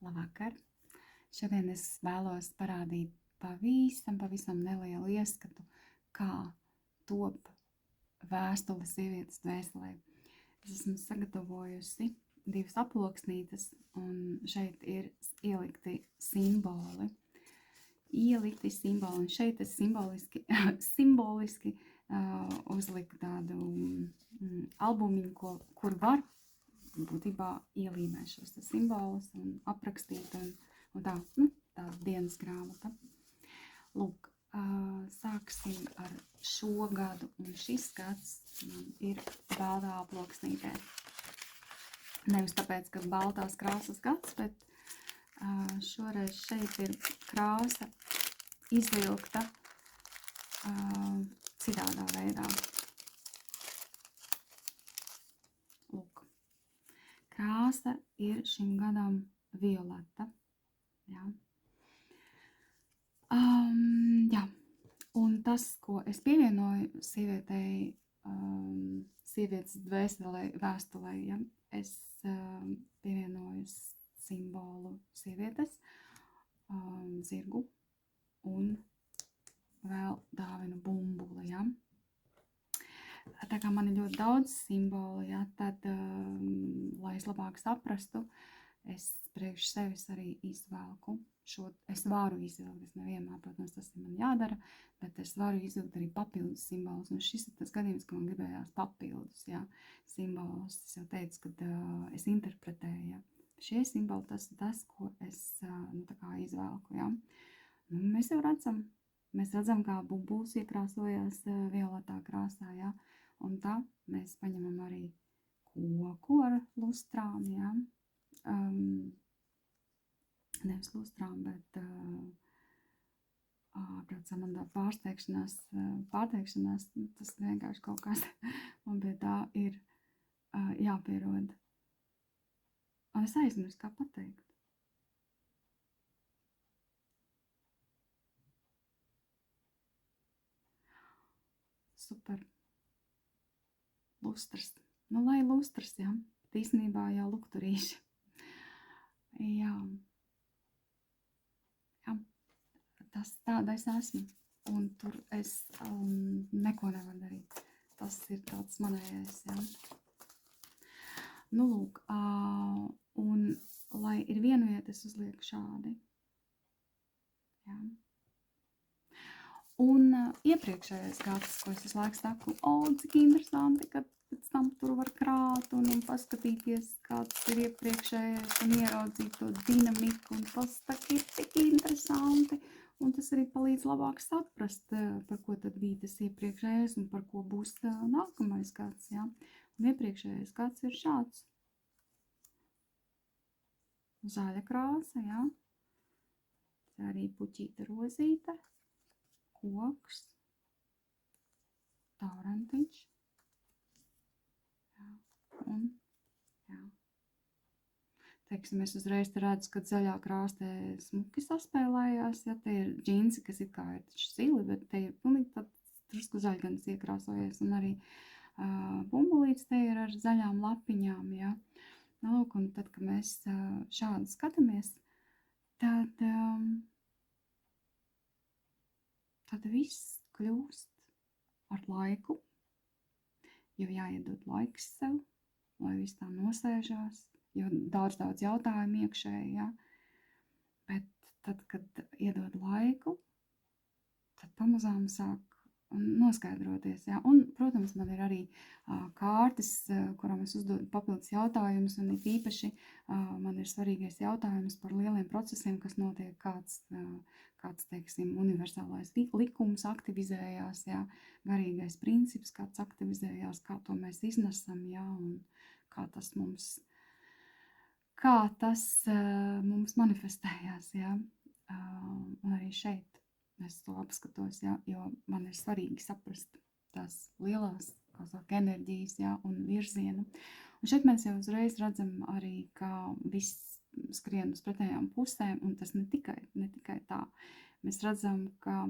Labvakar! Šodien es vēlos parādīt pavisam nelielu ieskatu, kā top vēstule sievietes dvēselē. Es esmu sagatavojusi 2 aploksnītes, un šeit ir ielikti simboli. Un šeit es simboliski uzliku tādu albumiņu, kur var būtībā ielīmēt šos simbolus un aprakstīt un tā, tāda dienas grāmata. Lūk, sāksim ar šo gadu, un šis gads ir baltā aploksnītē. Nevis tāpēc, ka baltās krāsas gads, bet šoreiz šeit ir krāsa izvilkta citādā veidā. Lūk, krāsa ir šim gadam violeta. Jā. Un tas, ko es pievienoju sievietei, sievietes vēstulē, ja, es pievienoju simbolu sievietes, zirgu un vēl dāvinu bumbuli. Ja. Tā kā man ir ļoti daudz simbolu, ja, tad, lai es labāk saprastu, es priekš sevis arī izvelku šo. Es varu izvilkt, es nevienmēr, protams, tas ir man jādara, bet es varu izvilkt arī papildus simbolus. Un šis ir tas gadījums, ka man gribējās papildus, ja, simbolus. Es jau teicu, kad es interpretēju, ja. Šie simboli, tas ir tas, ko es tā kā izvelku. Ja. Mēs jau redzam, kā bumbulis iekrāsojās violetā krāsā. Ja. Un tā mēs paņemam arī koku ar lustrām. Ja. Nevis lustrām, bet protams, man tā pārteikšanās, tas vienkārši kaut kas, un pie tā ir jāpierod. Un es aizmirsu, kā pateikt. Super. Lustras. Lai lustras, jā. Tīsnībā jau lukturīši. Jā. Tāda es esmu. Un tur es neko nevaru darīt. Tas ir tāds manējais, jā. Lūk, un lai ir viena vieta, es uzlieku šādi. Jā. Un iepriekšējais gads, ko es visu laiku saku, cik interesanti, ka pēc tam tur var krāt un paskatīties, kāds ir iepriekšējais un ieraudzīt to dinamiku, un tas tak ir tik interesanti. Un tas arī palīdz labāk saprast, par ko tad bija tas iepriekšējais un par ko būs nākamais gads. Ja? Un iepriekšējais gads ir šāds. Zaļa krāsa, ja? Tā arī puķīta rozīte, koks, taurantiņš. Ja? Un, jā. Teiksim, es uzreiz redzu, ka zaļā krāstē smuki saspēlējās, ja te ir džinsi, kas ir kā ir taču sili, bet te ir pilnīgi tāds drusku zaļganis iekrāsojies, un arī bumbulīts te ir ar zaļām lapiņām, ja. Lūk, un tad, kad mēs šādi skatāmies, tad viss kļūst ar laiku, jo jāiedod laiks sev, lai viss tā nosēžās. Jo daudz jautājumu iekšēji, ja? Bet tad, kad iedod laiku, tad pamazām sāk noskaidroties, ja? Un, protams, man ir arī kārtas, kurām es uzdodu papildus jautājumus, un it īpaši man ir svarīgais jautājums par lieliem procesiem, kas notiek, kāds teiksim, universālais likums aktivizējās, ja? Garīgais princips, kāds aktivizējās, kā to mēs iznesam, ja? Un kā tas mums manifestējās, ja? Un arī šeit es to apskatos, ja? Jo man ir svarīgi saprast tās lielās, kā saka, enerģijas, ja? Un virzienu. Un šeit mēs jau uzreiz redzam arī, kā viss skrien uz pretējām pusēm, un tas ne tikai tā. Mēs redzam, ka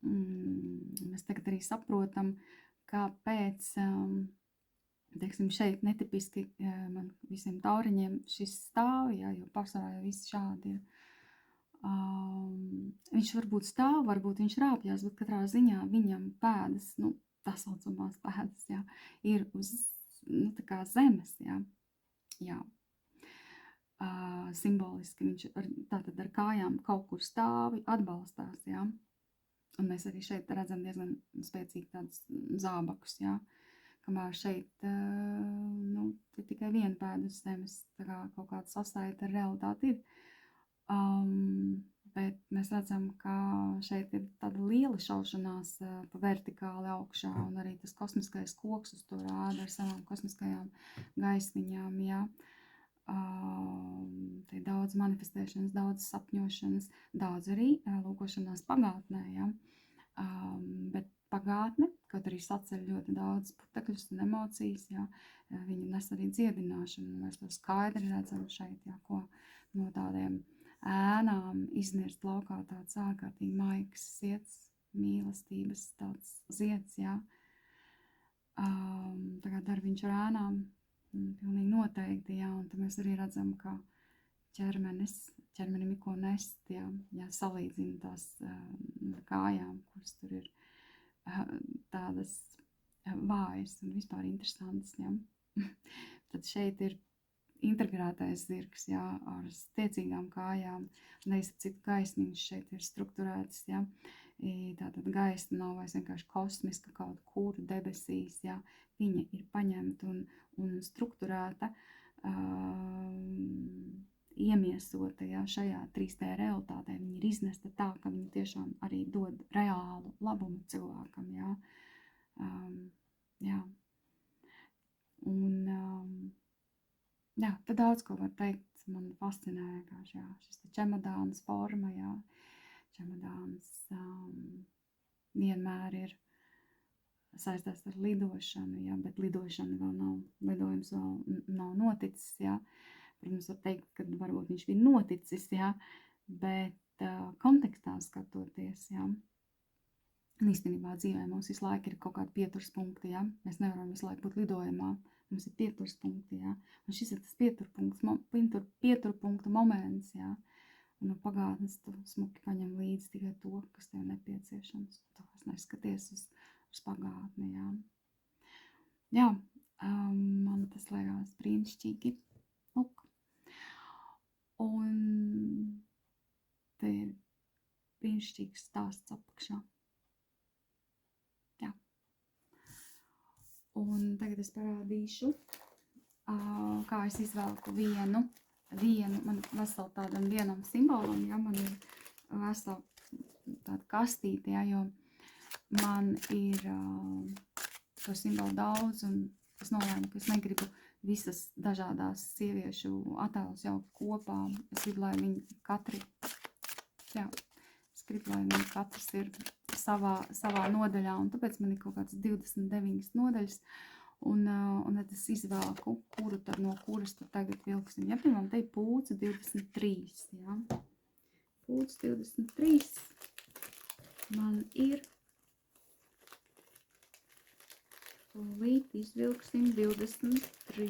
mēs tagad arī saprotam, kāpēc teiksim, šeit netipiski man visiem tauriņiem šis stāv, jā, jo pārsvarā jau visi šādi ir. Viņš varbūt stāv, varbūt viņš rāpjās, bet katrā ziņā viņam pēdas, nu, tā saucamās pēdas, jā, ir uz, nu, tā kā zemes, jā. Simboliski viņš tātad ar kājām kaut kur stāvi, atbalstās, jā. Un mēs arī šeit redzam diezgan spēcīgi tādus zābakus, jā. Kamēr šeit, nu, ir tikai viena pēda uz zemes, tā kā kaut kāda sasaita ar realitāti ir. Bet mēs redzam, ka šeit ir tāda liela šaušanās pa vertikāli augšā, un arī tas kosmiskais koks uz to rāda ar savām kosmiskajām gaismiņām, jā. Te ir daudz manifestēšanas, daudz sapņošanas, daudz arī lūkošanās pagātnē, jā. Bet pagātne, kaut arī saceļ ļoti daudz putekļus un emocijas, jā, viņa nes arī dziedināšanu, un mēs to skaidri redzam šeit, jā, ko no tādiem ēnām iznirst laukā tāds ārkārtīgi maigs zieds, mīlestības tāds zieds, jā. Tagad dar viņš ar ēnām, pilnīgi noteikti, jā, un tad mēs arī redzam, ka ķermenim ir ko nest, jā, salīdzina tās kājām, kuras tur ir tādas vājas un vispār interesantas, jā. Tad šeit ir integrētais zirgs, jā, ar stiecīgām kājām, un arī citu gaismiņas šeit ir strukturētas, jā. Tātad gaisma nav vairs vienkārši kosmiska kaut kur debesīs, jā, viņa ir paņemta un strukturēta, iemiesota, jā, šajā 3D realitātē. Viņa ir iznesta tā, ka viņa tiešām arī dod reālu labumu cilvēkam, jā. Jā. Un, jā, tad daudz ko var teikt, man fascinē vienkārši, jā, šis čemodāns forma, jā. Čemodāns vienmēr ir saistās ar lidošanu, jā, bet lidojums vēl nav noticis, jā. Protams, var teikt, ka varbūt viņš bija noticis, jā, bet kontekstā skatoties, jā. Un īstenībā dzīvē mums visu laiku ir kaut kādi pieturspunkti, jā. Mēs nevaram visu laiku būt lidojumā, mums ir pieturspunkti, jā. Un šis ir tas pieturpunkta moments, jā. Un no pagātnes tu smuki paņem līdzi tikai to, kas tev nepieciešams. Tu vairs neskaties uz pagātni, jā. Jā, man tas liekas brīnišķīgi. Lūk. Un te ir brīnišķīgs stāsts apakšā. Jā. Un tagad es parādīšu, kā es izvelku vienu, man vesel tādam vienam simbolam, ja, man ir vesel tāda kastīte, ja, jo man ir to simbolu daudz, un es nolēmu, ka es negribu visas dažādās sieviešu attēlus jaukt kopā. Es gribu, lai viņi katri, jā, es gribu, lai viņi katrs ir savā nodaļā, un tāpēc man ir kaut kāds 29 nodaļas. Un tad es izvēlku, kuru tad no kuras tad tagad vilksim. Ja, piemēram, te ir pūca 23, jā. Pūca 23 man ir, tūlīt izvilksim 23.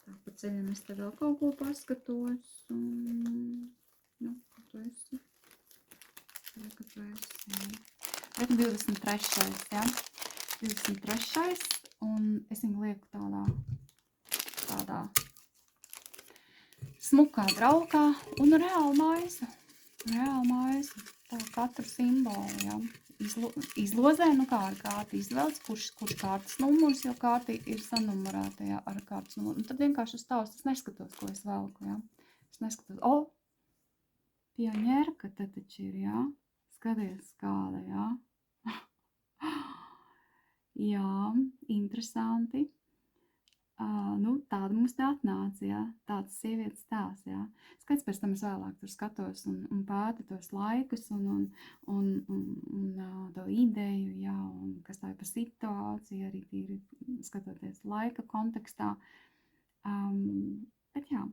Tā pa ceļam es te vēl kaut ko paskatos. Nu, kad tu esi? Kad tu esi, jā. 23. Jā, 23. Un es viņu lieku tādā smukā draukā un reāli maisu. Tā katru simbolu, jā. Izlozē, nu kā ar kārti izvelc, kurš kārtas numurs, jo kārti ir sanumurēta, jā, ar kārtas numuru. Un tad vienkārši uz tavs, es neskatos, ko es velku, jā. Es neskatos, pioņērka te taču ir, jā. Skaties kāda, jā. Jā, interesanti. Nu, tāda mums te atnāca, jā. Tāds sievietes tās, jā. Skats pēc tam es vēlāk tur skatos un pēta tos laikus un to ideju, jā, un kas tā ir par situāciju, arī tīri skatoties laika kontekstā. Bet jā,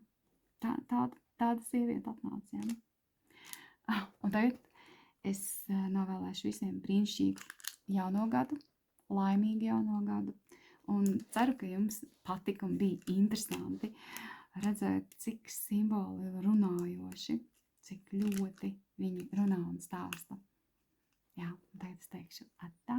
tāda sieviete atnāca, jā. Un tagad es novēlēšu visiem brīnišķīgu jauno gadu, laimīgu jauno gadu. Un ceru, ka jums patika un bija interesanti redzēt, cik simboli ir runājoši, cik ļoti viņi runā un stāsta. Jā, tagad es teikšu atā!